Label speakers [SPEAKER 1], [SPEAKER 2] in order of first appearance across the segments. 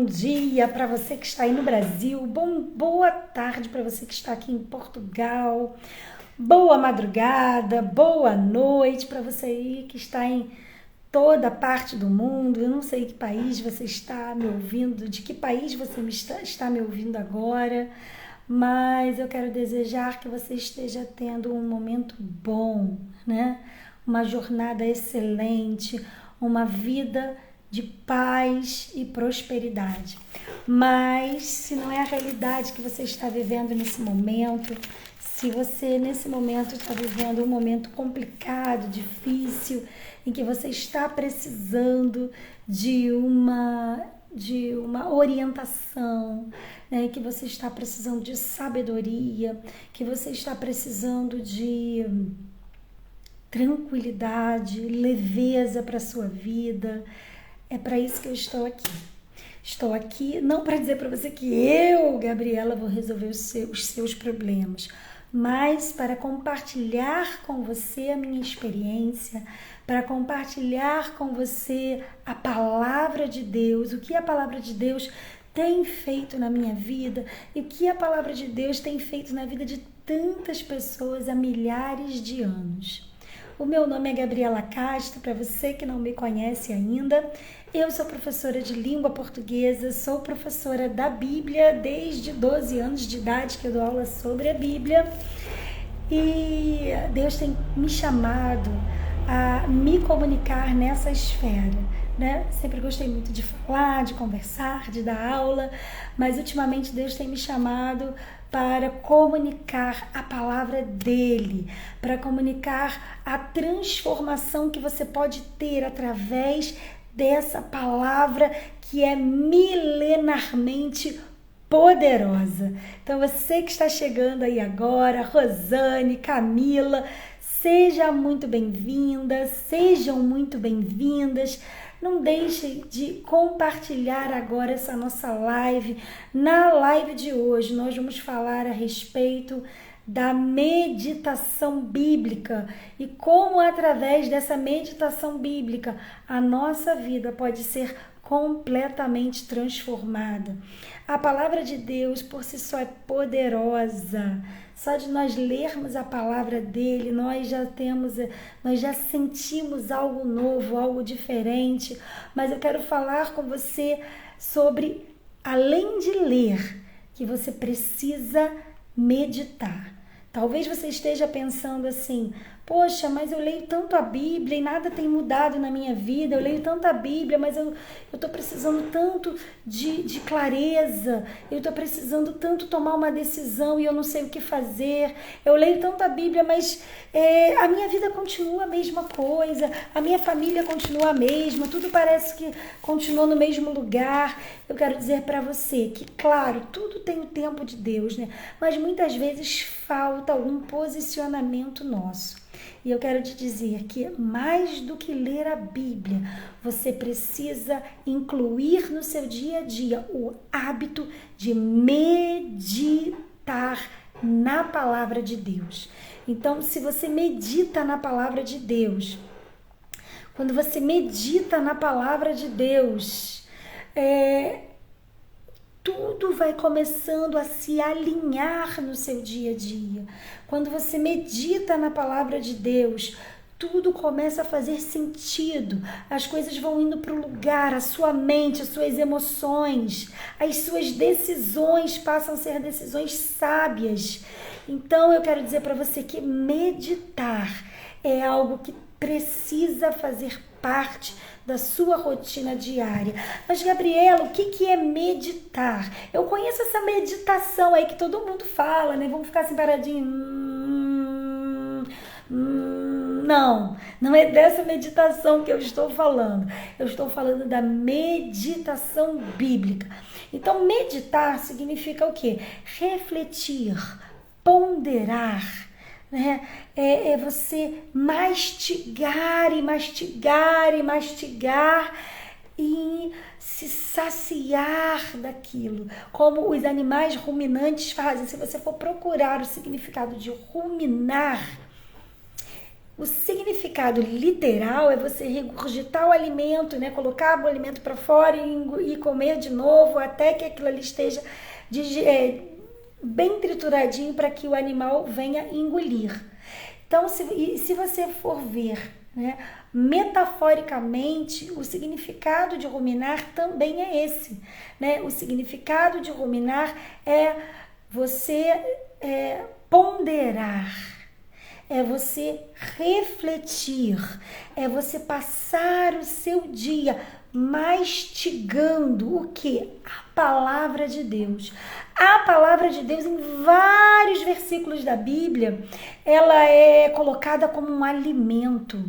[SPEAKER 1] dia para você que está aí no Brasil, boa tarde para você que está aqui em Portugal, boa madrugada, boa noite para você aí que está em toda parte do mundo. Eu não sei que país você está me ouvindo, de que país você está me ouvindo agora, mas eu quero desejar que você esteja tendo um momento bom, né? Uma jornada excelente, uma vida de paz e prosperidade. Mas se não é a realidade que você está vivendo nesse momento, se você nesse momento está vivendo um momento complicado, difícil, em que você está precisando de uma orientação, né? Que você está precisando de sabedoria, que você está precisando de tranquilidade, leveza para a sua vida, é para isso que eu estou aqui. Estou aqui não para dizer para você que eu, Gabriela, vou resolver os seus problemas, mas para compartilhar com você a minha experiência, para compartilhar com você a palavra de Deus, o que a palavra de Deus tem feito na minha vida e o que a palavra de Deus tem feito na vida de tantas pessoas há milhares de anos. O meu nome é Gabriela Castro, para você que não me conhece ainda. Eu sou professora de língua portuguesa, sou professora da Bíblia desde 12 anos de idade que eu dou aula sobre a Bíblia. E Deus tem me chamado a me comunicar nessa esfera, né? Sempre gostei muito de falar, de conversar, de dar aula, mas ultimamente Deus tem me chamado para comunicar a palavra dele, para comunicar a transformação que você pode ter através dessa palavra que é milenarmente poderosa. Então você que está chegando aí agora, Rosane, Camila, seja muito bem-vinda, sejam muito bem-vindas. Não deixe de compartilhar agora essa nossa live. Na live de hoje, nós vamos falar a respeito da meditação bíblica e como, através dessa meditação bíblica, a nossa vida pode ser completamente transformada. A palavra de Deus, por si só, é poderosa. Só de nós lermos a palavra dele, nós já sentimos algo novo, algo diferente. Mas eu quero falar com você sobre, além de ler, que você precisa meditar. Talvez você esteja pensando assim: poxa, mas eu leio tanto a Bíblia e nada tem mudado na minha vida. Eu leio tanto a Bíblia, mas eu estou precisando tanto de clareza. Eu estou precisando tanto tomar uma decisão e eu não sei o que fazer. Eu leio tanto a Bíblia, mas a minha vida continua a mesma coisa. A minha família continua a mesma. Tudo parece que continua no mesmo lugar. Eu quero dizer para você que, claro, tudo tem o tempo de Deus, né? Mas muitas vezes falta algum posicionamento nosso. E eu quero te dizer que mais do que ler a Bíblia, você precisa incluir no seu dia a dia o hábito de meditar na palavra de Deus. Então, se você medita na palavra de Deus, quando você medita na palavra de Deus, tudo vai começando a se alinhar no seu dia a dia. Quando você medita na palavra de Deus, tudo começa a fazer sentido. As coisas vão indo para o lugar, a sua mente, as suas emoções, as suas decisões passam a ser decisões sábias. Então eu quero dizer para você que meditar é algo que precisa fazer parte da sua rotina diária. Mas, Gabriela, o que é meditar? Eu conheço essa meditação aí que todo mundo fala, né? Vamos ficar assim paradinho. Não é dessa meditação que eu estou falando. Eu estou falando da meditação bíblica. Então, meditar significa o quê? Refletir, ponderar, né? É você mastigar e mastigar e mastigar e se saciar daquilo, como os animais ruminantes fazem. Se você for procurar o significado de ruminar, O significado literal é você regurgitar o alimento, né? Colocar o alimento para fora e comer de novo até que aquilo ali esteja bem trituradinho para que o animal venha engolir. Então, se você for ver, né, metaforicamente, o significado de ruminar também é esse, né? O significado de ruminar é você ponderar, é você refletir, é você passar o seu dia mastigando o que? A palavra de Deus. A palavra de Deus, em vários versículos da Bíblia, ela é colocada como um alimento.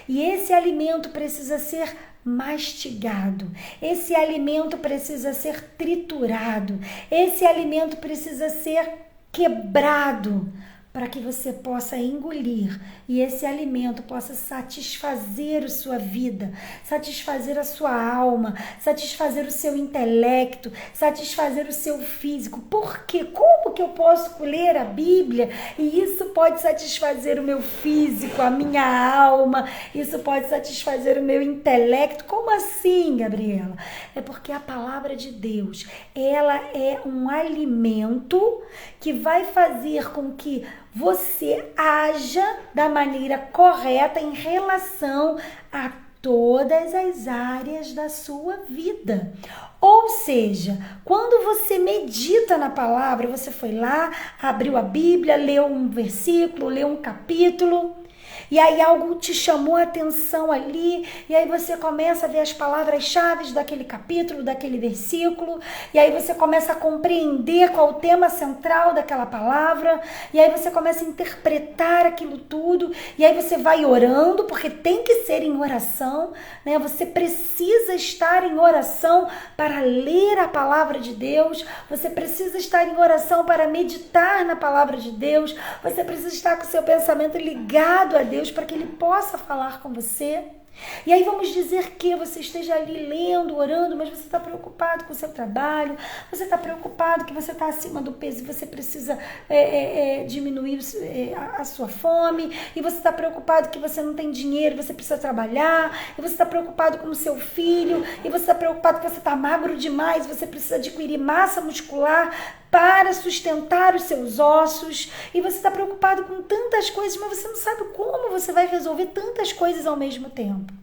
[SPEAKER 1] E esse alimento precisa ser mastigado, esse alimento precisa ser triturado, esse alimento precisa ser quebrado, para que você possa engolir e esse alimento possa satisfazer a sua vida, satisfazer a sua alma, satisfazer o seu intelecto, satisfazer o seu físico. Por quê? Como que eu posso ler a Bíblia e isso pode satisfazer o meu físico, a minha alma, isso pode satisfazer o meu intelecto? Como assim, Gabriela? É porque a palavra de Deus, ela é um alimento que vai fazer com que você haja da maneira correta em relação a todas as áreas da sua vida. Ou seja, quando você medita na palavra, você foi lá, abriu a Bíblia, leu um versículo, leu um capítulo, e aí algo te chamou a atenção ali, e aí você começa a ver as palavras-chave daquele capítulo, daquele versículo, e aí você começa a compreender qual o tema central daquela palavra, e aí você começa a interpretar aquilo tudo, e aí você vai orando, porque tem que ser em oração, né? Você precisa estar em oração para ler a palavra de Deus, você precisa estar em oração para meditar na palavra de Deus, você precisa estar com o seu pensamento ligado a Deus para que Ele possa falar com você. E aí vamos dizer que você esteja ali lendo, orando, mas você está preocupado com o seu trabalho, você está preocupado que você está acima do peso e você precisa diminuir a sua fome, e você está preocupado que você não tem dinheiro, você precisa trabalhar, e você está preocupado com o seu filho, e você está preocupado que você está magro demais, você precisa adquirir massa muscular para sustentar os seus ossos, e você está preocupado com tantas coisas, mas você não sabe como você vai resolver tantas coisas ao mesmo tempo.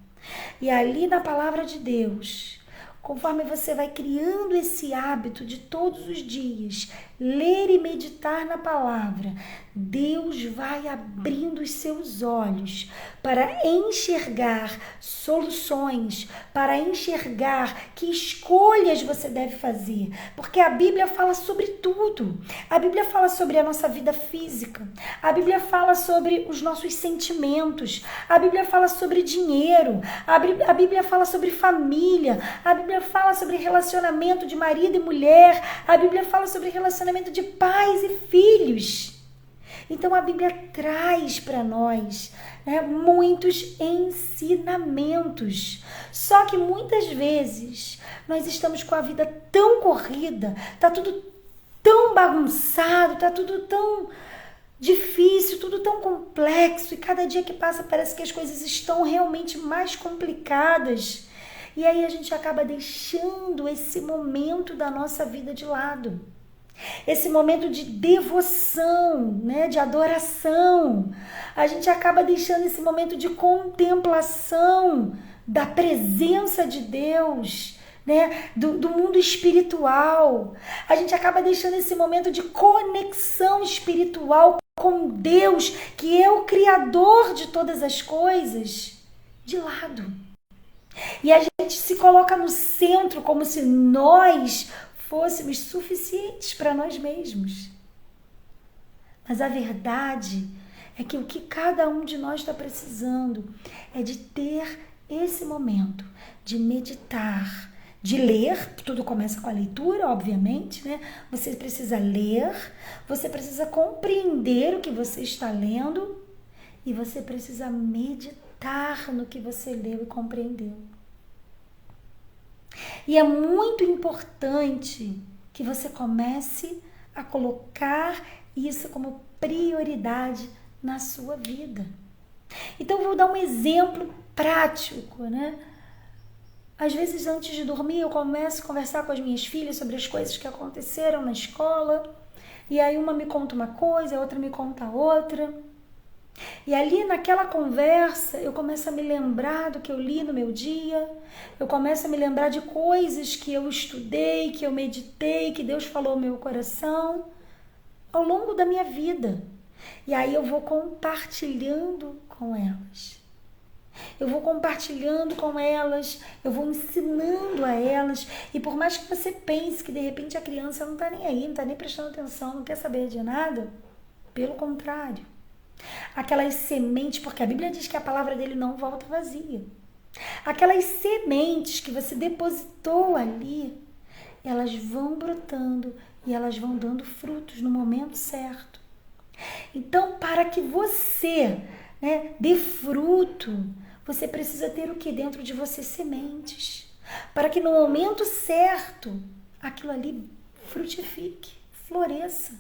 [SPEAKER 1] E ali na palavra de Deus, conforme você vai criando esse hábito de todos os dias, ler e meditar na palavra, Deus vai abrindo os seus olhos para enxergar soluções, para enxergar que escolhas você deve fazer. Porque a Bíblia fala sobre tudo. A Bíblia fala sobre a nossa vida física. A Bíblia fala sobre os nossos sentimentos. A Bíblia fala sobre dinheiro. A Bíblia fala sobre família. A Bíblia fala sobre relacionamento de marido e mulher. A Bíblia fala sobre relacionamento de pais e filhos. Então a Bíblia traz para nós, né, muitos ensinamentos. Só que muitas vezes nós estamos com a vida tão corrida, tá tudo tão bagunçado, tá tudo tão difícil, tudo tão complexo, e cada dia que passa parece que as coisas estão realmente mais complicadas. E aí a gente acaba deixando esse momento da nossa vida de lado. Esse momento de devoção, né, de adoração. A gente acaba deixando esse momento de contemplação da presença de Deus, né, do mundo espiritual. A gente acaba deixando esse momento de conexão espiritual com Deus, que é o Criador de todas as coisas, de lado. E a gente se coloca no centro como se nós fôssemos suficientes para nós mesmos. Mas a verdade é que o que cada um de nós está precisando é de ter esse momento de meditar, de ler. Tudo começa com a leitura, obviamente, né? Você precisa ler, você precisa compreender o que você está lendo e você precisa meditar no que você leu e compreendeu. E é muito importante que você comece a colocar isso como prioridade na sua vida. Então, eu vou dar um exemplo prático, né? Às vezes, antes de dormir, eu começo a conversar com as minhas filhas sobre as coisas que aconteceram na escola. E aí uma me conta uma coisa, a outra me conta outra. E ali naquela conversa, eu começo a me lembrar do que eu li no meu dia. Eu começo a me lembrar de coisas que eu estudei, que eu meditei, que Deus falou no meu coração ao longo da minha vida. E aí eu vou compartilhando com elas. Eu vou compartilhando com elas, eu vou ensinando a elas. E por mais que você pense que de repente a criança não está nem aí, não está nem prestando atenção, não quer saber de nada, pelo contrário. Aquelas sementes, porque a Bíblia diz que a palavra dele não volta vazia. Aquelas sementes que você depositou ali, elas vão brotando e elas vão dando frutos no momento certo. Então, para que você, dê fruto, você precisa ter o que dentro de você? Sementes. Para que no momento certo, aquilo ali frutifique, floresça.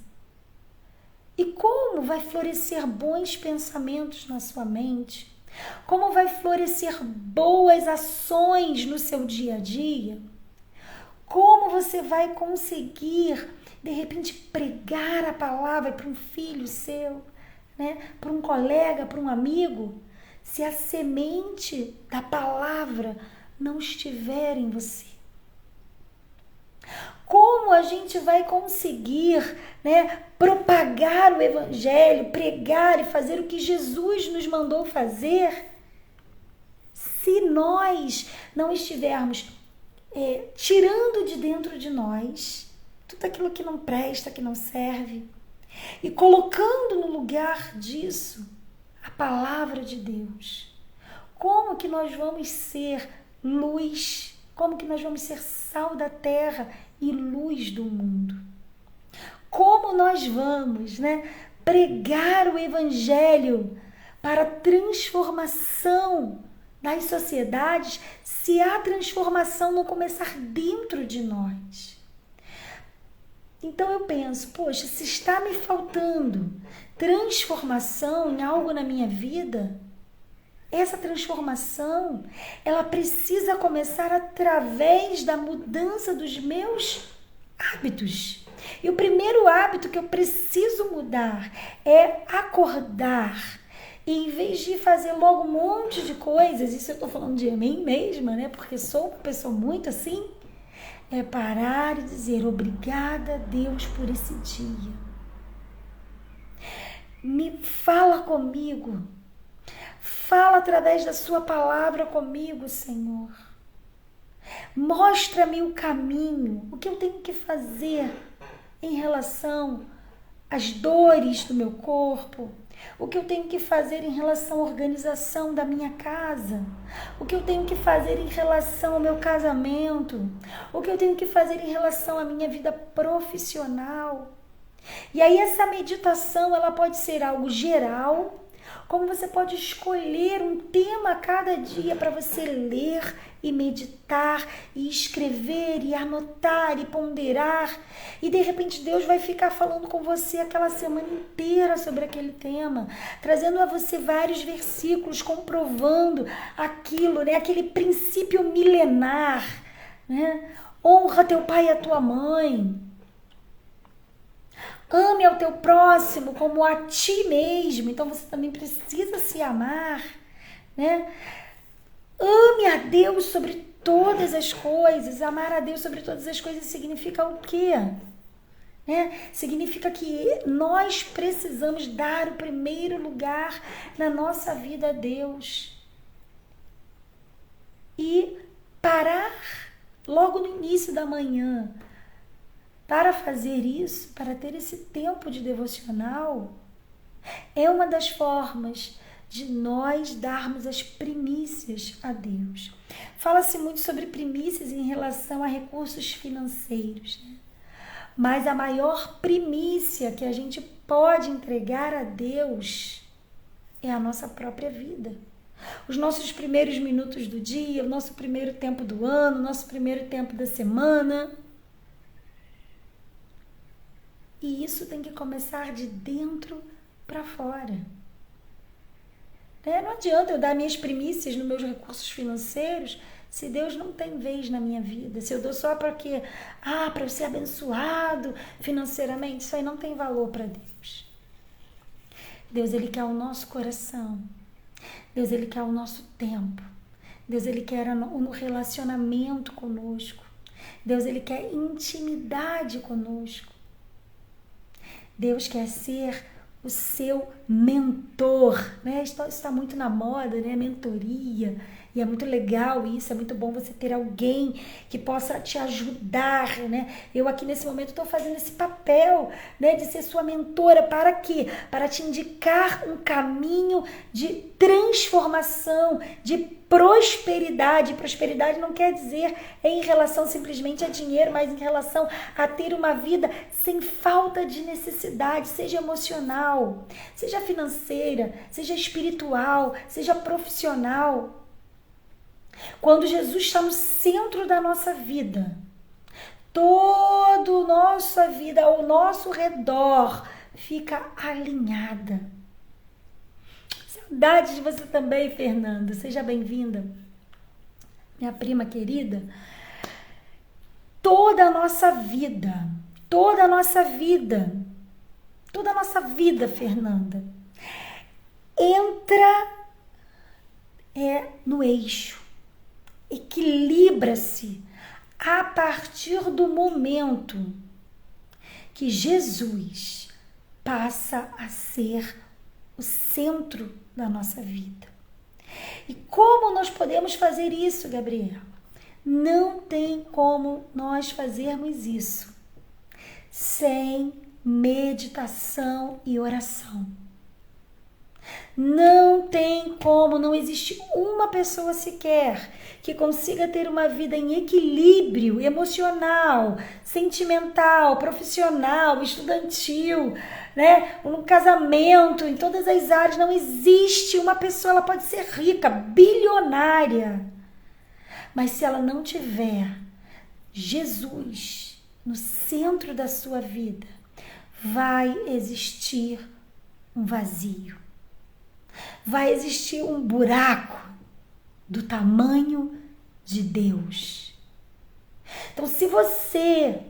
[SPEAKER 1] E como vai florescer bons pensamentos na sua mente? Como vai florescer boas ações no seu dia a dia? Como você vai conseguir, de repente, pregar a palavra para um filho seu, para um colega, para um amigo, se a semente da palavra não estiver em você? Como a gente vai conseguir, propagar o evangelho, pregar e fazer o que Jesus nos mandou fazer, se nós não estivermos tirando de dentro de nós tudo aquilo que não presta, que não serve, e colocando no lugar disso a palavra de Deus? Como que nós vamos ser luz? Como que nós vamos ser sal da terra e luz do mundo? Como nós vamos, pregar o evangelho para a transformação das sociedades se a transformação não começar dentro de nós? Então eu penso, poxa, se está me faltando transformação em algo na minha vida, essa transformação, ela precisa começar através da mudança dos meus hábitos. E o primeiro hábito que eu preciso mudar é acordar. E em vez de fazer logo um monte de coisas, isso eu estou falando de mim mesma, porque sou uma pessoa muito assim, é parar e dizer obrigada a Deus por esse dia. Me fala comigo. Fala através da sua palavra comigo, Senhor. Mostra-me o caminho, o que eu tenho que fazer em relação às dores do meu corpo, o que eu tenho que fazer em relação à organização da minha casa, o que eu tenho que fazer em relação ao meu casamento, o que eu tenho que fazer em relação à minha vida profissional. E aí essa meditação, ela pode ser algo geral, como você pode escolher um tema a cada dia para você ler e meditar e escrever e anotar e ponderar. E de repente Deus vai ficar falando com você aquela semana inteira sobre aquele tema, trazendo a você vários versículos, comprovando aquilo, aquele princípio milenar, Honra teu pai e a tua mãe. Ame ao teu próximo como a ti mesmo. Então você também precisa se amar, Ame a Deus sobre todas as coisas. Amar a Deus sobre todas as coisas significa o quê? Significa que nós precisamos dar o primeiro lugar na nossa vida a Deus. E parar logo no início da manhã para fazer isso, para ter esse tempo de devocional, é uma das formas de nós darmos as primícias a Deus. Fala-se muito sobre primícias em relação a recursos financeiros, mas a maior primícia que a gente pode entregar a Deus é a nossa própria vida. Os nossos primeiros minutos do dia, o nosso primeiro tempo do ano, o nosso primeiro tempo da semana. E isso tem que começar de dentro para fora. né? Não adianta eu dar minhas primícias nos meus recursos financeiros se Deus não tem vez na minha vida. Se eu dou só para quê? Para eu ser abençoado financeiramente. Isso aí não tem valor para Deus. Deus, Ele quer o nosso coração. Deus, Ele quer o nosso tempo. Deus, Ele quer um relacionamento conosco. Deus, Ele quer intimidade conosco. Deus quer ser o seu mentor, né? Isso está muito na moda, né? Mentoria. E é muito legal isso, é muito bom você ter alguém que possa te ajudar, né? Eu aqui nesse momento estou fazendo esse papel, né, de ser sua mentora. Para quê? Para te indicar um caminho de transformação, de prosperidade. Prosperidade não quer dizer em relação simplesmente a dinheiro, mas em relação a ter uma vida sem falta de necessidade, seja emocional, seja financeira, seja espiritual, seja profissional. Quando Jesus está no centro da nossa vida, toda a nossa vida ao nosso redor fica alinhada. Saudade de você também, Fernanda. Seja bem-vinda, minha prima querida. Toda a nossa vida, Fernanda, entra no eixo. Equilibra-se a partir do momento que Jesus passa a ser o centro da nossa vida. E como nós podemos fazer isso, Gabriela? Não tem como nós fazermos isso sem meditação e oração. Não tem como, não existe uma pessoa sequer que consiga ter uma vida em equilíbrio emocional, sentimental, profissional, estudantil, né? No casamento, em todas as áreas. Não existe uma pessoa, ela pode ser rica, bilionária, mas se ela não tiver Jesus no centro da sua vida, vai existir um vazio. Vai existir um buraco do tamanho de Deus. Então, se você,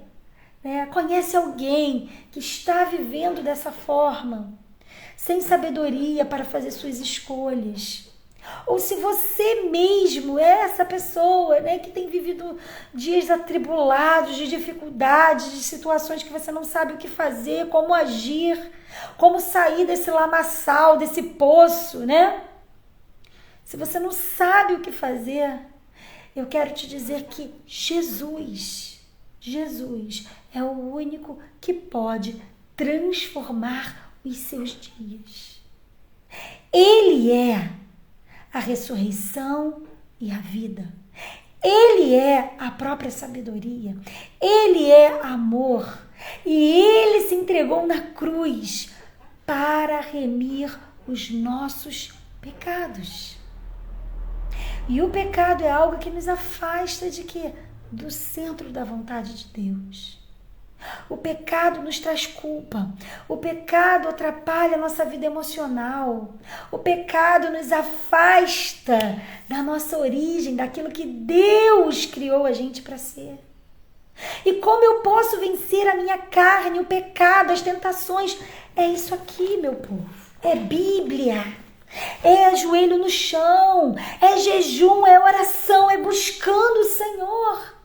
[SPEAKER 1] né, conhece alguém que está vivendo dessa forma, sem sabedoria para fazer suas escolhas, ou se você mesmo é essa pessoa, né, que tem vivido dias atribulados, de dificuldades, de situações que você não sabe o que fazer, como agir, como sair desse lamaçal, desse poço, né? Se você não sabe o que fazer, eu quero te dizer que Jesus é o único que pode transformar os seus dias. Ele é a ressurreição e a vida. Ele é a própria sabedoria. Ele é amor. E Ele se entregou na cruz para remir os nossos pecados. E o pecado é algo que nos afasta de quê? Do centro da vontade de Deus. O pecado nos traz culpa. O pecado atrapalha a nossa vida emocional. O pecado nos afasta da nossa origem, daquilo que Deus criou a gente para ser. E como eu posso vencer a minha carne, o pecado, as tentações? É isso aqui, meu povo. É Bíblia. É joelho no chão. É jejum, é oração, é buscando o Senhor.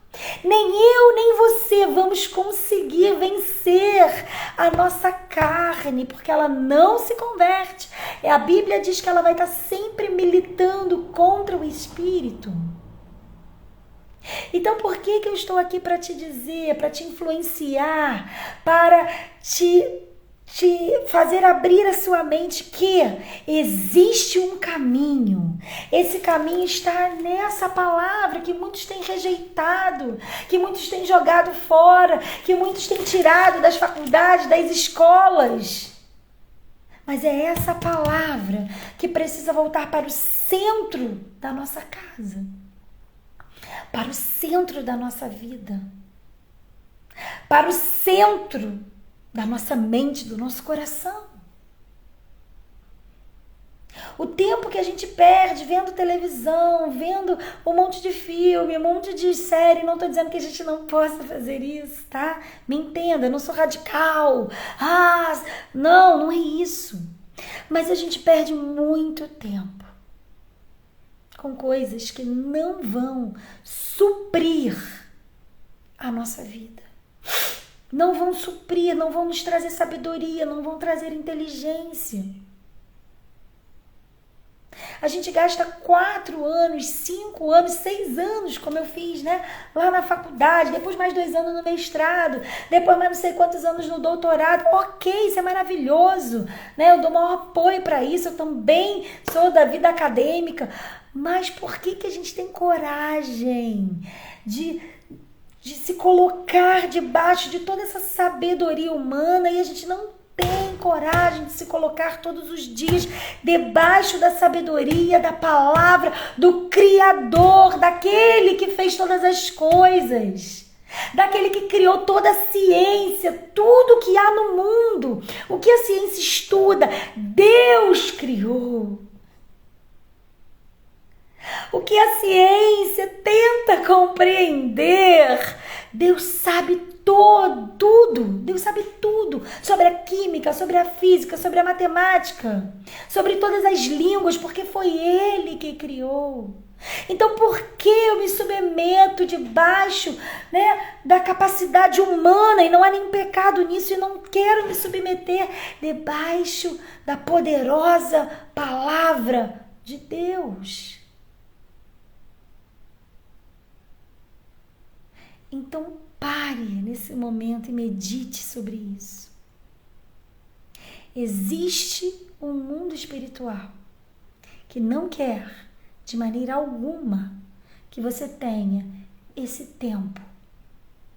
[SPEAKER 1] Nem eu, nem você vamos conseguir vencer a nossa carne, porque ela não se converte. A Bíblia diz que ela vai estar sempre militando contra o Espírito. Então, por que eu estou aqui para te dizer, para te influenciar, para te fazer abrir a sua mente que existe um caminho. Esse caminho está nessa palavra que muitos têm rejeitado, que muitos têm jogado fora, que muitos têm tirado das faculdades, das escolas. Mas é essa palavra que precisa voltar para o centro da nossa casa, para o centro da nossa vida, para o centro da nossa mente, do nosso coração. O tempo que a gente perde vendo televisão, vendo um monte de filme, um monte de série. Não tô dizendo que a gente não possa fazer isso, tá? Me entenda, eu não sou radical. Não é isso. Mas a gente perde muito tempo com coisas que não vão suprir a nossa vida. Não vão suprir, não vão nos trazer sabedoria, não vão trazer inteligência. A gente gasta 4 anos, 5 anos, 6 anos, como eu fiz, né? Lá na faculdade, depois mais 2 anos no mestrado, depois mais não sei quantos anos no doutorado. Ok, isso é maravilhoso, né? Eu dou maior apoio para isso, eu também sou da vida acadêmica. Mas por que a gente tem coragem de se colocar debaixo de toda essa sabedoria humana e a gente não tem coragem de se colocar todos os dias debaixo da sabedoria, da palavra, do Criador, daquele que fez todas as coisas, daquele que criou toda a ciência, tudo que há no mundo, o que a ciência estuda, Deus criou. O que a ciência tenta compreender, Deus sabe tudo. Deus sabe tudo sobre a química, sobre a física, sobre a matemática, sobre todas as línguas, porque foi Ele que criou. Então, por que eu me submeto debaixo, né, da capacidade humana e não há nenhum pecado nisso e não quero me submeter debaixo da poderosa palavra de Deus? Então, pare nesse momento e medite sobre isso. Existe um mundo espiritual que não quer, de maneira alguma, que você tenha esse tempo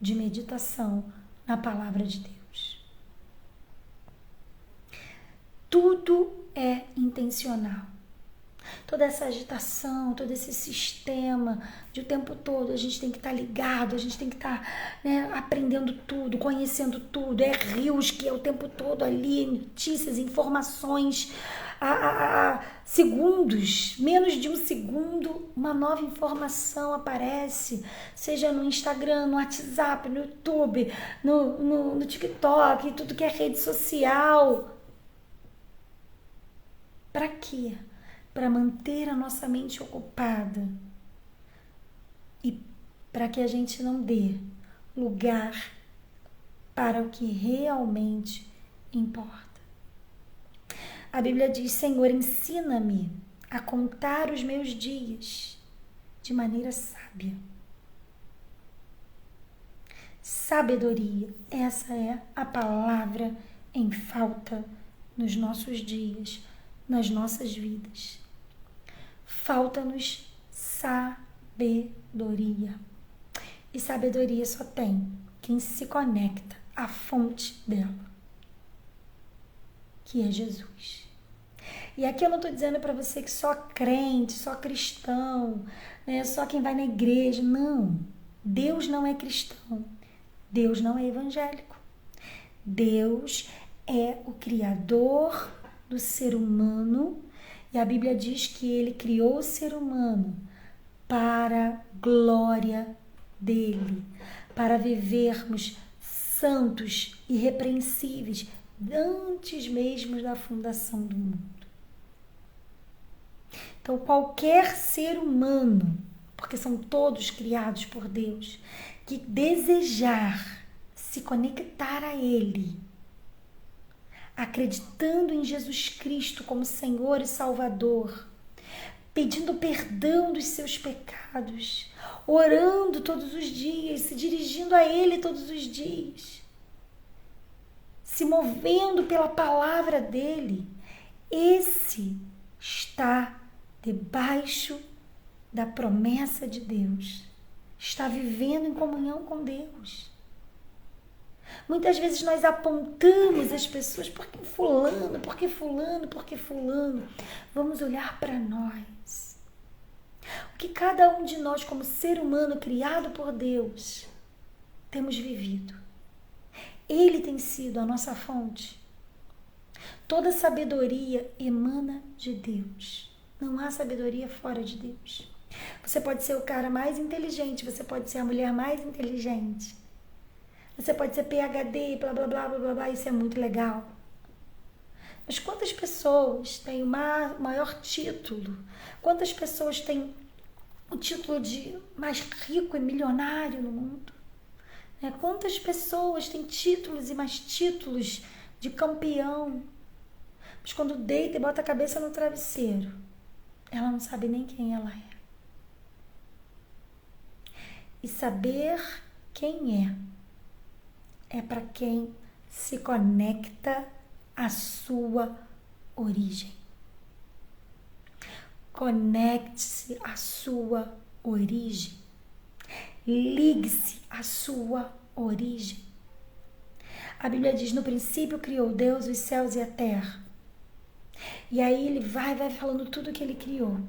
[SPEAKER 1] de meditação na palavra de Deus. Tudo é intencional. Toda essa agitação, todo esse sistema de o tempo todo a gente tem que estar ligado, a gente tem que estar, né, aprendendo tudo, conhecendo tudo. É rios que é o tempo todo ali, notícias, informações, a segundos, menos de um segundo, uma nova informação aparece, seja no Instagram, no WhatsApp, no YouTube, no TikTok, tudo que é rede social. Para quê? Para manter a nossa mente ocupada e para que a gente não dê lugar para o que realmente importa. A Bíblia diz: Senhor, ensina-me a contar os meus dias de maneira sábia. Sabedoria, essa é a palavra em falta nos nossos dias, nas nossas vidas. Falta-nos sabedoria. E sabedoria só tem quem se conecta à fonte dela, que é Jesus. E aqui eu não estou dizendo para você que só crente, só cristão, né, só quem vai na igreja. Não. Deus não é cristão. Deus não é evangélico. Deus é o Criador do ser humano. E a Bíblia diz que Ele criou o ser humano para a glória dele, para vivermos santos, irrepreensíveis, antes mesmo da fundação do mundo. Então, qualquer ser humano, porque são todos criados por Deus, que desejar se conectar a Ele, acreditando em Jesus Cristo como Senhor e Salvador, pedindo perdão dos seus pecados, orando todos os dias, se dirigindo a Ele todos os dias, se movendo pela palavra dEle, esse está debaixo da promessa de Deus, está vivendo em comunhão com Deus. Muitas vezes nós apontamos as pessoas, porque fulano. Vamos olhar para nós. O que cada um de nós, como ser humano criado por Deus, temos vivido. Ele tem sido a nossa fonte. Toda sabedoria emana de Deus. Não há sabedoria fora de Deus. Você pode ser o cara mais inteligente, você pode ser a mulher mais inteligente. Você pode ser PhD, blá, blá, blá, blá, blá, blá, isso é muito legal. Mas quantas pessoas têm o maior título? Quantas pessoas têm o título de mais rico e milionário no mundo? Quantas pessoas têm títulos e mais títulos de campeão? Mas quando deita e bota a cabeça no travesseiro, ela não sabe nem quem ela é. E saber quem é para quem se conecta à sua origem. Conecte-se à sua origem. Ligue-se à sua origem. A Bíblia diz, no princípio criou Deus os céus e a terra. E aí ele vai falando tudo que ele criou.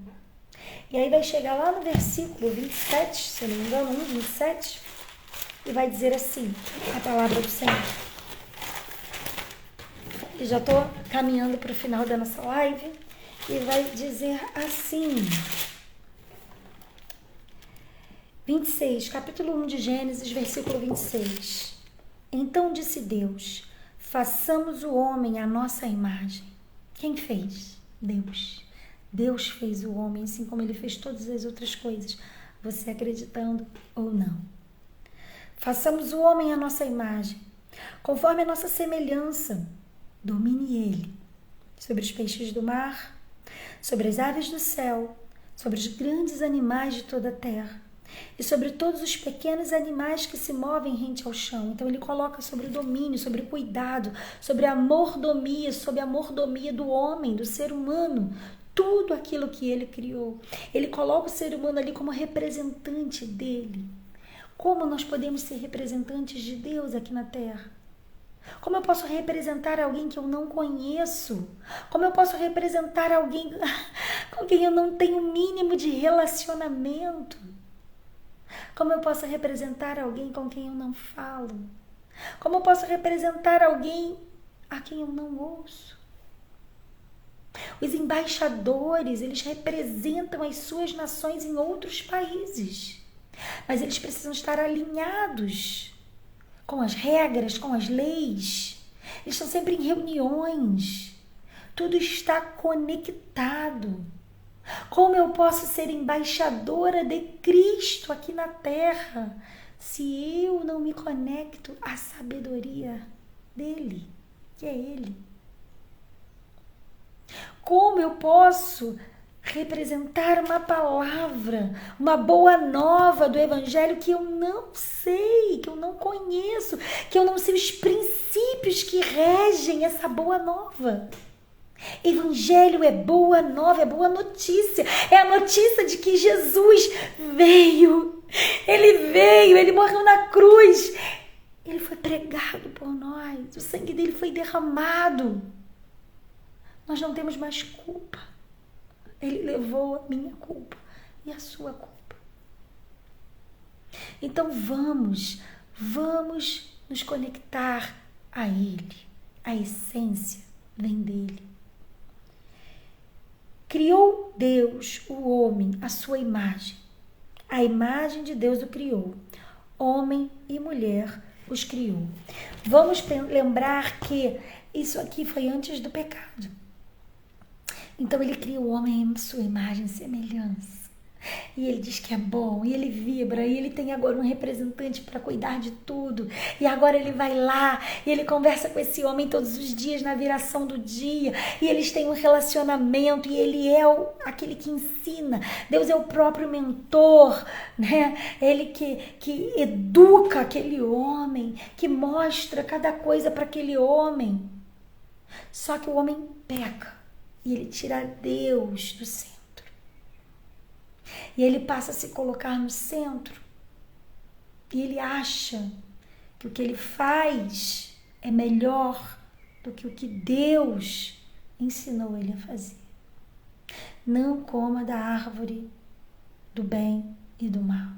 [SPEAKER 1] E aí vai chegar lá no versículo 27, se eu não me engano, 27, e vai dizer assim, a palavra do Senhor. E já estou caminhando para o final da nossa live, e vai dizer assim, 26, capítulo 1 de Gênesis, versículo 26. Então disse Deus, façamos o homem à nossa imagem. Quem fez? Deus. Deus fez o homem, assim como ele fez todas as outras coisas, você acreditando ou não. Façamos o homem à nossa imagem, conforme a nossa semelhança. Domine ele sobre os peixes do mar, sobre as aves do céu, sobre os grandes animais de toda a terra e sobre todos os pequenos animais que se movem rente ao chão. Então ele coloca sobre o domínio, sobre o cuidado, sobre a mordomia, sobre a mordomia do homem, do ser humano, tudo aquilo que ele criou. Ele coloca o ser humano ali como representante dele. Como nós podemos ser representantes de Deus aqui na terra? Como eu posso representar alguém que eu não conheço? Como eu posso representar alguém com quem eu não tenho o mínimo de relacionamento? Como eu posso representar alguém com quem eu não falo? Como eu posso representar alguém a quem eu não ouço? Os embaixadores, eles representam as suas nações em outros países, mas eles precisam estar alinhados com as regras, com as leis. Eles estão sempre em reuniões. Tudo está conectado. Como eu posso ser embaixadora de Cristo aqui na terra se eu não me conecto à sabedoria dele, que é ele? Como eu posso representar uma palavra, uma boa nova do evangelho que eu não sei, que eu não conheço, que eu não sei os princípios que regem essa boa nova? Evangelho é boa nova, é boa notícia, é a notícia de que Jesus veio, ele morreu na cruz, ele foi pregado por nós, o sangue dele foi derramado, nós não temos mais culpa. Ele levou a minha culpa e a sua culpa. Então vamos nos conectar a Ele. A essência vem dele. Criou Deus o homem à sua imagem. A imagem de Deus o criou. Homem e mulher os criou. Vamos lembrar que isso aqui foi antes do pecado. Então ele cria o homem em sua imagem e semelhança. E ele diz que é bom, e ele vibra, e ele tem agora um representante para cuidar de tudo. E agora ele vai lá, e ele conversa com esse homem todos os dias, na viração do dia. E eles têm um relacionamento, e ele é aquele que ensina. Deus é o próprio mentor, né? Ele que educa aquele homem, que mostra cada coisa para aquele homem. Só que o homem peca. E ele tira Deus do centro. E ele passa a se colocar no centro. E ele acha que o que ele faz é melhor do que o que Deus ensinou ele a fazer. Não coma da árvore do bem e do mal.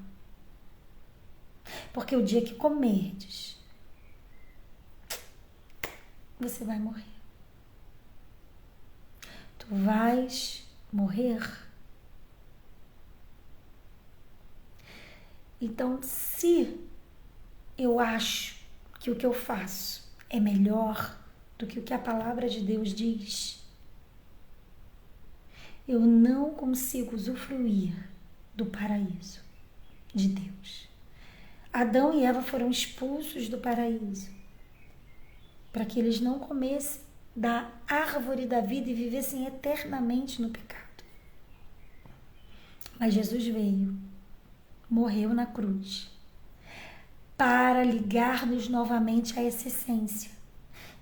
[SPEAKER 1] Porque o dia que comerdes, você vai morrer. vais morrer. Então, se eu acho que o que eu faço é melhor do que o que a palavra de Deus diz, eu não consigo usufruir do paraíso de Deus. Adão e Eva foram expulsos do paraíso para que eles não comessem da árvore da vida e vivessem eternamente no pecado. Mas Jesus veio, morreu na cruz, para ligar-nos novamente a essa essência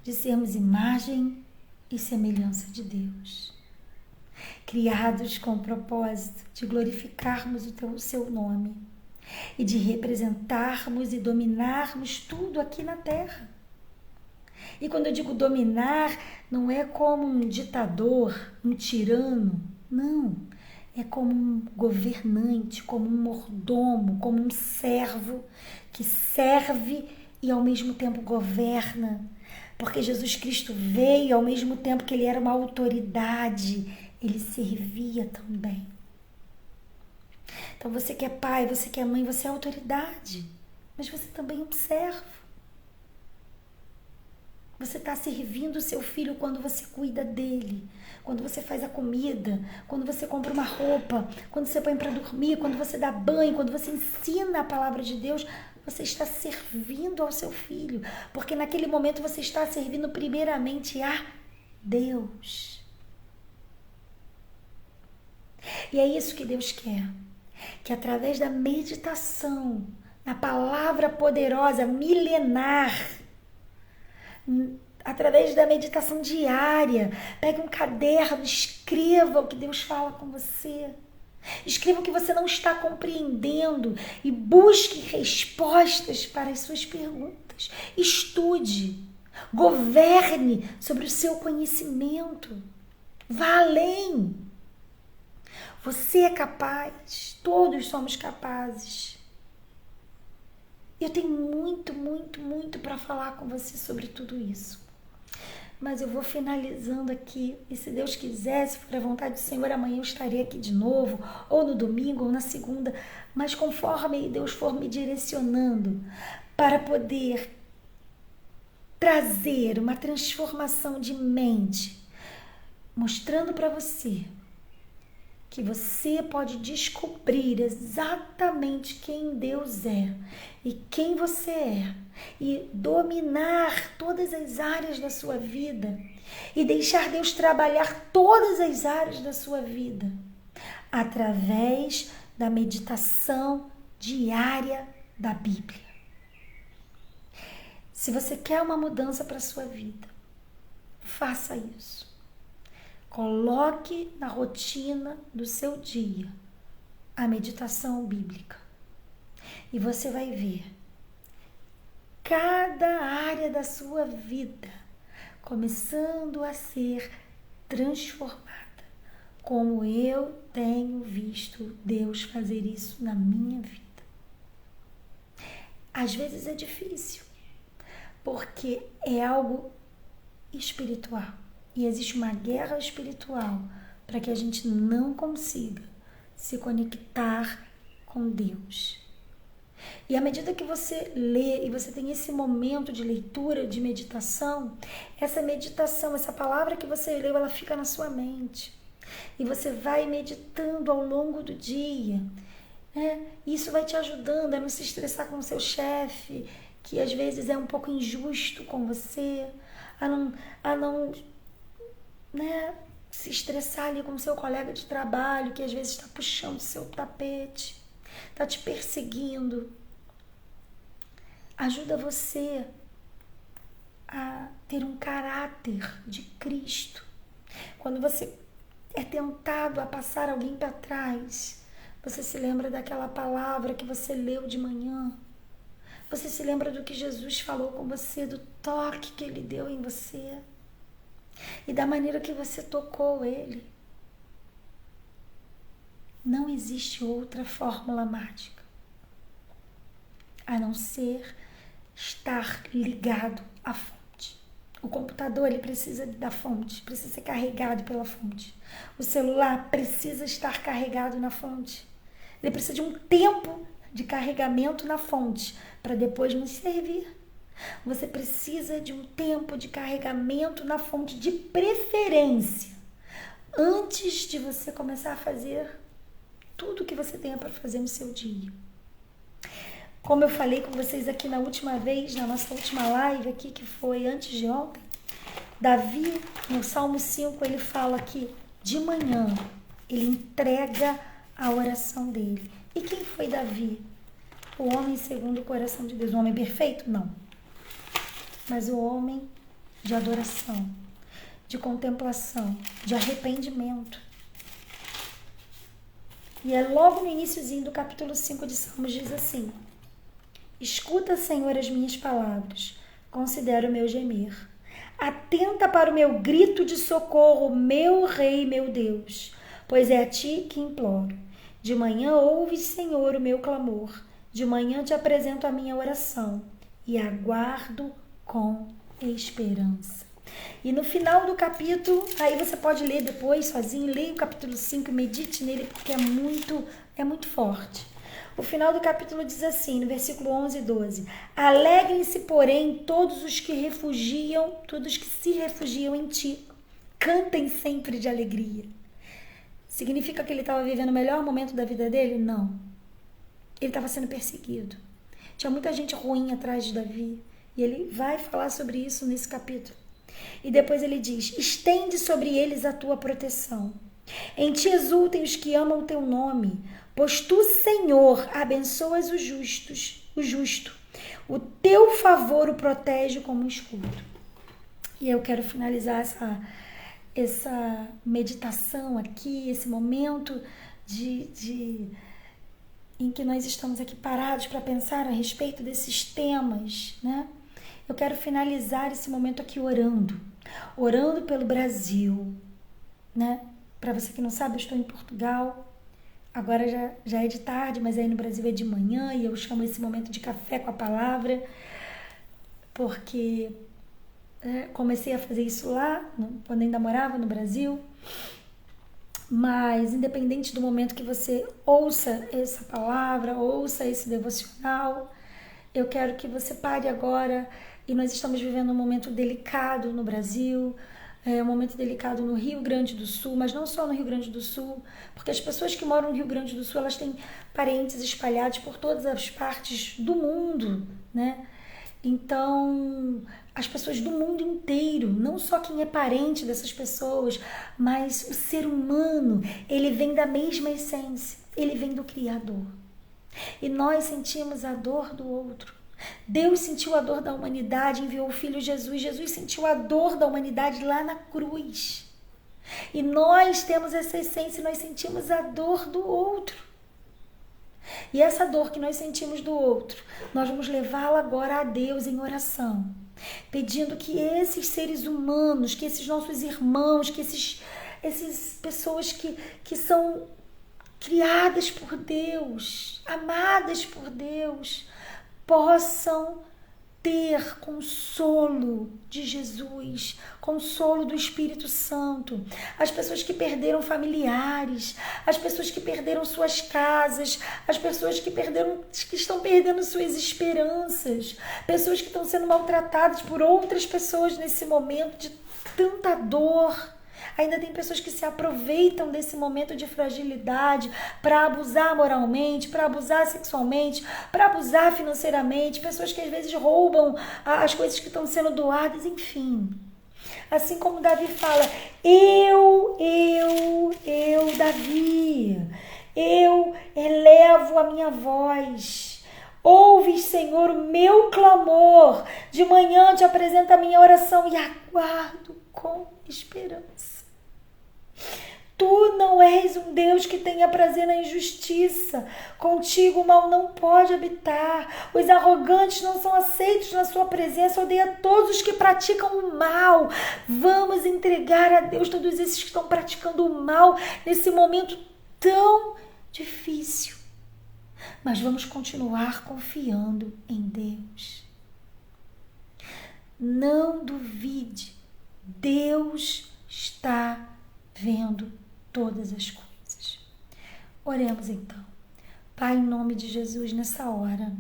[SPEAKER 1] de sermos imagem e semelhança de Deus, criados com o propósito de glorificarmos o seu nome e de representarmos e dominarmos tudo aqui na terra. E quando eu digo dominar, não é como um ditador, um tirano, não. É como um governante, como um mordomo, como um servo que serve e ao mesmo tempo governa. Porque Jesus Cristo veio, ao mesmo tempo que ele era uma autoridade, ele servia também. Então você que é pai, você que é mãe, você é autoridade, mas você também é um servo. Você está servindo o seu filho quando você cuida dele, quando você faz a comida, quando você compra uma roupa, quando você põe para dormir, quando você dá banho, quando você ensina a palavra de Deus, você está servindo ao seu filho, porque naquele momento você está servindo primeiramente a Deus. E é isso que Deus quer, que através da meditação, na palavra poderosa, milenar, através da meditação diária, pegue um caderno, escreva o que Deus fala com você. Escreva o que você não está compreendendo e busque respostas para as suas perguntas. Estude, governe sobre o seu conhecimento. Vá além. Você é capaz, todos somos capazes. Eu tenho muito para falar com você sobre tudo isso. Mas eu vou finalizando aqui. E se Deus quiser, se for a vontade do Senhor, amanhã eu estarei aqui de novo, ou no domingo, ou na segunda. Mas conforme Deus for me direcionando para poder trazer uma transformação de mente, mostrando para você que você pode descobrir exatamente quem Deus é e quem você é e dominar todas as áreas da sua vida e deixar Deus trabalhar todas as áreas da sua vida através da meditação diária da Bíblia. Se você quer uma mudança para a sua vida, faça isso. Coloque na rotina do seu dia a meditação bíblica e você vai ver cada área da sua vida começando a ser transformada, como eu tenho visto Deus fazer isso na minha vida. Às vezes é difícil, porque é algo espiritual. E existe uma guerra espiritual para que a gente não consiga se conectar com Deus. E à medida que você lê e você tem esse momento de leitura, de meditação, essa palavra que você leu, ela fica na sua mente. E você vai meditando ao longo do dia, né? Isso vai te ajudando a não se estressar com o seu chefe, que às vezes é um pouco injusto com você, a não né, se estressar ali com o seu colega de trabalho, que às vezes está puxando o seu tapete, está te perseguindo. Ajuda você a ter um caráter de Cristo. Quando você é tentado a passar alguém para trás, você se lembra daquela palavra que você leu de manhã. Você se lembra do que Jesus falou com você, do toque que ele deu em você e da maneira que você tocou ele. Não existe outra fórmula mágica a não ser estar ligado à fonte. O computador, ele precisa da fonte, precisa ser carregado pela fonte. O celular precisa estar carregado na fonte. Ele precisa de um tempo de carregamento na fonte para depois nos servir. Você precisa de um tempo de carregamento na fonte, de preferência, antes de você começar a fazer tudo o que você tenha para fazer no seu dia. Como eu falei com vocês aqui na última vez, na nossa última live aqui, que foi antes de ontem, Davi, no Salmo 5, ele fala que de manhã ele entrega a oração dele. E quem foi Davi? O homem segundo o coração de Deus. O homem perfeito? Não. Mas o homem de adoração, de contemplação, de arrependimento. E é logo no iniciozinho do capítulo 5 de Salmos, diz assim: escuta, Senhor, as minhas palavras, considera o meu gemer. Atenta para o meu grito de socorro, meu Rei, meu Deus, pois é a ti que imploro. De manhã ouves, Senhor, o meu clamor. De manhã te apresento a minha oração e aguardo com esperança. E no final do capítulo, aí você pode ler depois sozinho, leia o capítulo 5, medite nele, porque é muito forte. O final do capítulo diz assim, no versículo 11 e 12: alegrem-se, porém, todos os que se refugiam em ti. Cantem sempre de alegria. Significa que ele estava vivendo o melhor momento da vida dele? Não. Ele estava sendo perseguido. Tinha muita gente ruim atrás de Davi. E ele vai falar sobre isso nesse capítulo. E depois ele diz: estende sobre eles a tua proteção. Em ti exultem os que amam o teu nome, pois tu, Senhor, abençoas o justo. O teu favor o protege como um escudo. E eu quero finalizar essa meditação aqui, esse momento em que nós estamos aqui parados para pensar a respeito desses temas, né? Eu quero finalizar esse momento aqui orando pelo Brasil, né? Para você que não sabe, eu estou em Portugal. Agora já é de tarde, mas aí no Brasil é de manhã, e eu chamo esse momento de café com a palavra, porque comecei a fazer isso lá, quando ainda morava no Brasil. Mas independente do momento que você ouça essa palavra, ouça esse devocional, eu quero que você pare agora. E nós estamos vivendo um momento delicado no Brasil, um momento delicado no Rio Grande do Sul, mas não só no Rio Grande do Sul, porque as pessoas que moram no Rio Grande do Sul, elas têm parentes espalhados por todas as partes do mundo, né? Então, as pessoas do mundo inteiro, não só quem é parente dessas pessoas, mas o ser humano, ele vem da mesma essência, ele vem do Criador. E nós sentimos a dor do outro. Deus sentiu a dor da humanidade, enviou o Filho Jesus. Jesus sentiu a dor da humanidade lá na cruz. E nós temos essa essência, nós sentimos a dor do outro. E essa dor que nós sentimos do outro, nós vamos levá-la agora a Deus em oração, pedindo que esses seres humanos, que esses nossos irmãos, que esses pessoas que são criadas por Deus, amadas por Deus, possam ter consolo de Jesus, consolo do Espírito Santo. As pessoas que perderam familiares, as pessoas que perderam suas casas, as pessoas que estão perdendo suas esperanças, pessoas que estão sendo maltratadas por outras pessoas nesse momento de tanta dor. Ainda tem pessoas que se aproveitam desse momento de fragilidade para abusar moralmente, para abusar sexualmente, para abusar financeiramente, pessoas que às vezes roubam as coisas que estão sendo doadas, enfim. Assim como Davi fala, Davi, eu elevo a minha voz. Ouve, Senhor, o meu clamor. De manhã te apresento a minha oração e aguardo com esperança. Tu não és um Deus que tenha prazer na injustiça. Contigo o mal não pode habitar. Os arrogantes não são aceitos na sua presença. Odeia todos os que praticam o mal. Vamos entregar a Deus todos esses que estão praticando o mal nesse momento tão difícil. Mas vamos continuar confiando em Deus. Não duvide. Deus está vendo todas as coisas. Oremos então. Pai, em nome de Jesus, nessa hora,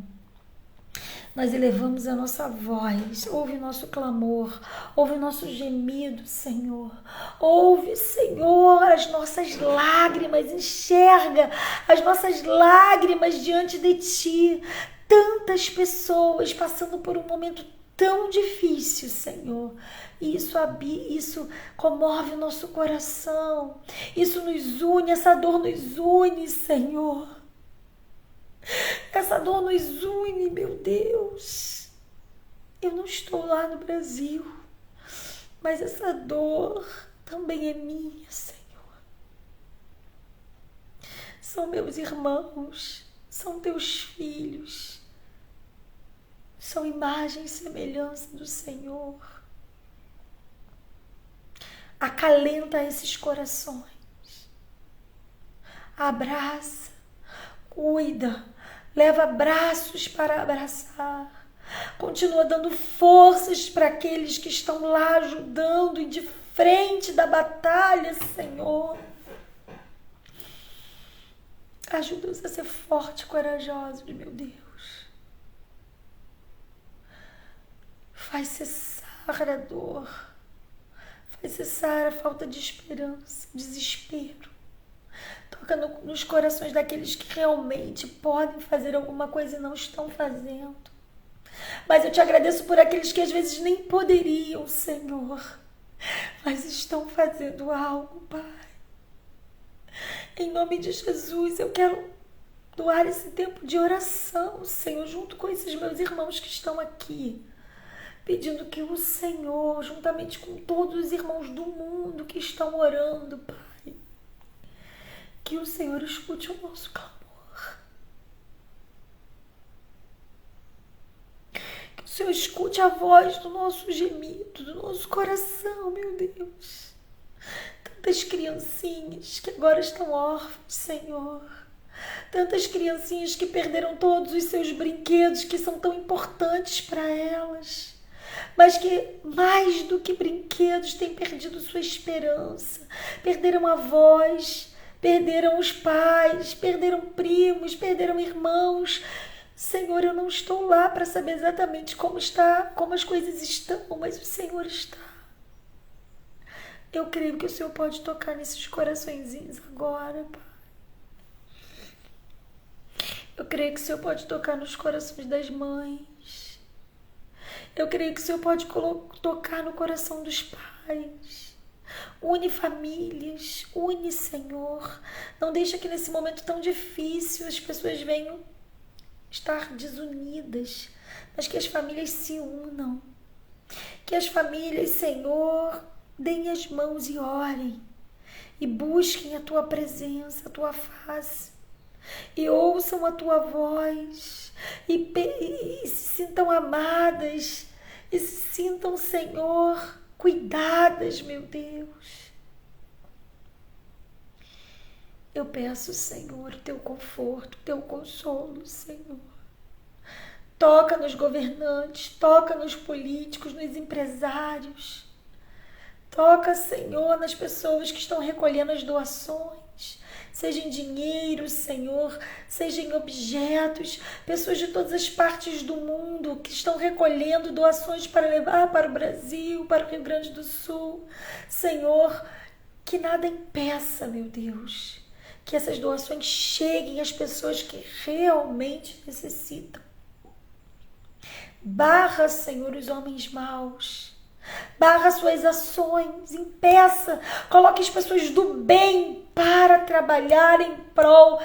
[SPEAKER 1] nós elevamos a nossa voz, ouve o nosso clamor, ouve o nosso gemido, Senhor. Ouve, Senhor, as nossas lágrimas, enxerga as nossas lágrimas diante de Ti. Tantas pessoas passando por um momento tão difícil, Senhor. Isso comove o nosso coração. Isso nos une, essa dor nos une, Senhor. Essa dor nos une, meu Deus. Eu não estou lá no Brasil, mas essa dor também é minha, Senhor. São meus irmãos, são teus filhos, são imagem e semelhança do Senhor. Acalenta esses corações, abraça, cuida, leva braços para abraçar, continua dando forças para aqueles que estão lá ajudando e de frente da batalha, Senhor. Ajuda-nos a ser fortes e corajosos, meu Deus. Faz cessar a dor, faz cessar a falta de esperança, desespero. Toca nos corações daqueles que realmente podem fazer alguma coisa e não estão fazendo. Mas eu te agradeço por aqueles que às vezes nem poderiam, Senhor, mas estão fazendo algo, Pai. Em nome de Jesus, eu quero doar esse tempo de oração, Senhor, junto com esses meus irmãos que estão aqui, pedindo que o Senhor, juntamente com todos os irmãos do mundo que estão orando, Pai, que o Senhor escute o nosso clamor. Que o Senhor escute a voz do nosso gemido, do nosso coração, meu Deus. Tantas criancinhas que agora estão órfãs, Senhor. Tantas criancinhas que perderam todos os seus brinquedos que são tão importantes para elas. Mas que, mais do que brinquedos, têm perdido sua esperança. Perderam avós, perderam os pais, perderam primos, perderam irmãos. Senhor, eu não estou lá para saber exatamente como as coisas estão, mas o Senhor está. Eu creio que o Senhor pode tocar nesses coraçõezinhos agora, Pai. Eu creio que o Senhor pode tocar nos corações das mães. Eu creio que o Senhor pode tocar no coração dos pais. Une famílias, une, Senhor. Não deixa que nesse momento tão difícil as pessoas venham estar desunidas, mas que as famílias se unam. Que as famílias, Senhor, deem as mãos e orem, e busquem a Tua presença, a Tua face, e ouçam a Tua voz, e se sintam amadas, e se sintam, Senhor, cuidadas, meu Deus. Eu peço, Senhor, o Teu conforto, o Teu consolo, Senhor. Toca nos governantes, toca nos políticos, nos empresários. Toca, Senhor, nas pessoas que estão recolhendo as doações, seja em dinheiro, Senhor, seja em objetos, pessoas de todas as partes do mundo que estão recolhendo doações para levar para o Brasil, para o Rio Grande do Sul. Senhor, que nada impeça, meu Deus, que essas doações cheguem às pessoas que realmente necessitam. Barra, Senhor, os homens maus. Barra suas ações, impeça, coloque as pessoas do bem para trabalhar em prol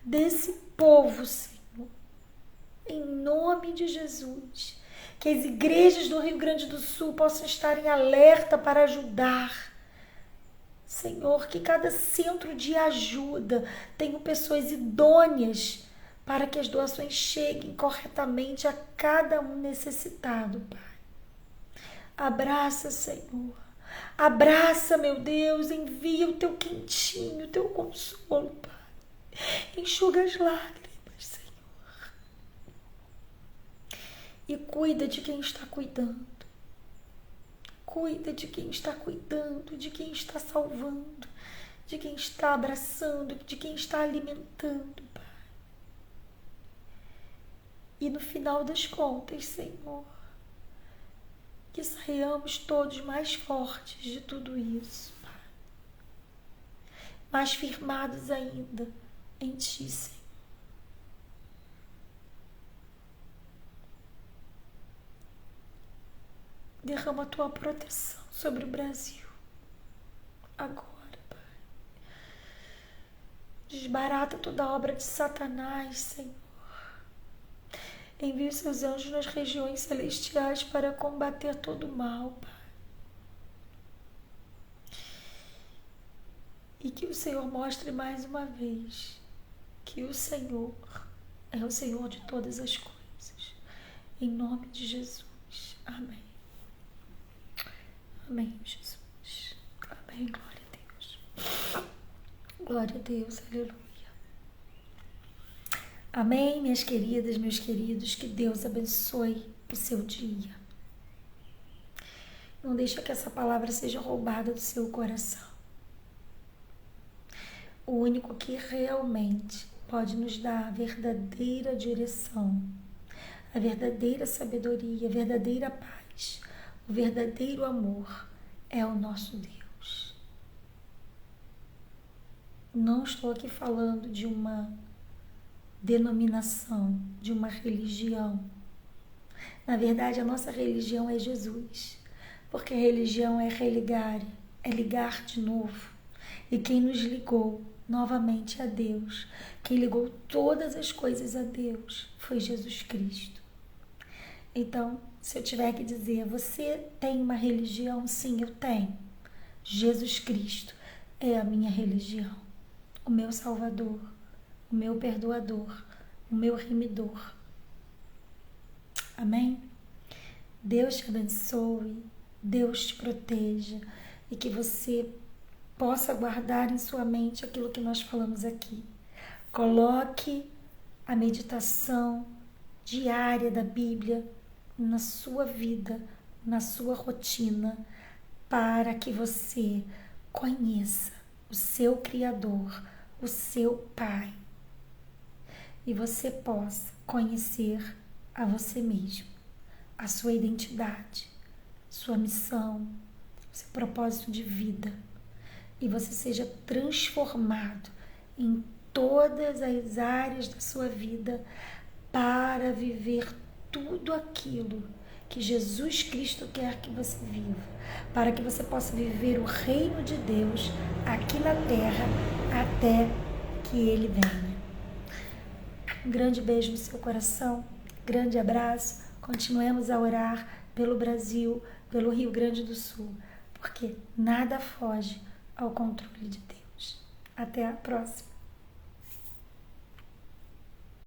[SPEAKER 1] desse povo, Senhor. Em nome de Jesus, que as igrejas do Rio Grande do Sul possam estar em alerta para ajudar. Senhor, que cada centro de ajuda tenha pessoas idôneas para que as doações cheguem corretamente a cada um necessitado, Pai. Abraça, Senhor. Abraça, meu Deus. Envia o Teu quentinho, o Teu consolo, Pai. Enxuga as lágrimas, Senhor. E cuida de quem está cuidando. Cuida de quem está cuidando, de quem está salvando, de quem está abraçando, de quem está alimentando, Pai. E no final das contas, Senhor, que saiamos todos mais fortes de tudo isso, Pai. Mais firmados ainda em Ti, Senhor. Derrama a Tua proteção sobre o Brasil. Agora, Pai. Desbarata toda a obra de Satanás, Senhor. Envie os seus anjos nas regiões celestiais para combater todo o mal, Pai. E que o Senhor mostre mais uma vez que o Senhor é o Senhor de todas as coisas. Em nome de Jesus. Amém. Amém, Jesus. Amém. Glória a Deus. Glória a Deus. Aleluia. Amém, minhas queridas, meus queridos. Que Deus abençoe o seu dia. Não deixa que essa palavra seja roubada do seu coração. O único que realmente pode nos dar a verdadeira direção, a verdadeira sabedoria, a verdadeira paz, o verdadeiro amor é o nosso Deus. Não estou aqui falando de uma denominação, de uma religião. Na verdade, a nossa religião é Jesus, porque a religião é religar, é ligar de novo. E quem nos ligou novamente a Deus, quem ligou todas as coisas a Deus, foi Jesus Cristo. Então, se eu tiver que dizer, você tem uma religião? Sim, eu tenho. Jesus Cristo é a minha religião, o meu Salvador, o meu perdoador, o meu remidor. Amém? Deus te abençoe, Deus te proteja e que você possa guardar em sua mente aquilo que nós falamos aqui. Coloque a meditação diária da Bíblia na sua vida, na sua rotina, para que você conheça o seu Criador, o seu Pai, e você possa conhecer a você mesmo, a sua identidade, sua missão, seu propósito de vida, e você seja transformado em todas as áreas da sua vida para viver tudo aquilo que Jesus Cristo quer que você viva, para que você possa viver o reino de Deus aqui na terra até que Ele venha. Um grande beijo no seu coração, grande abraço, continuemos a orar pelo Brasil, pelo Rio Grande do Sul, porque nada foge ao controle de Deus. Até a próxima.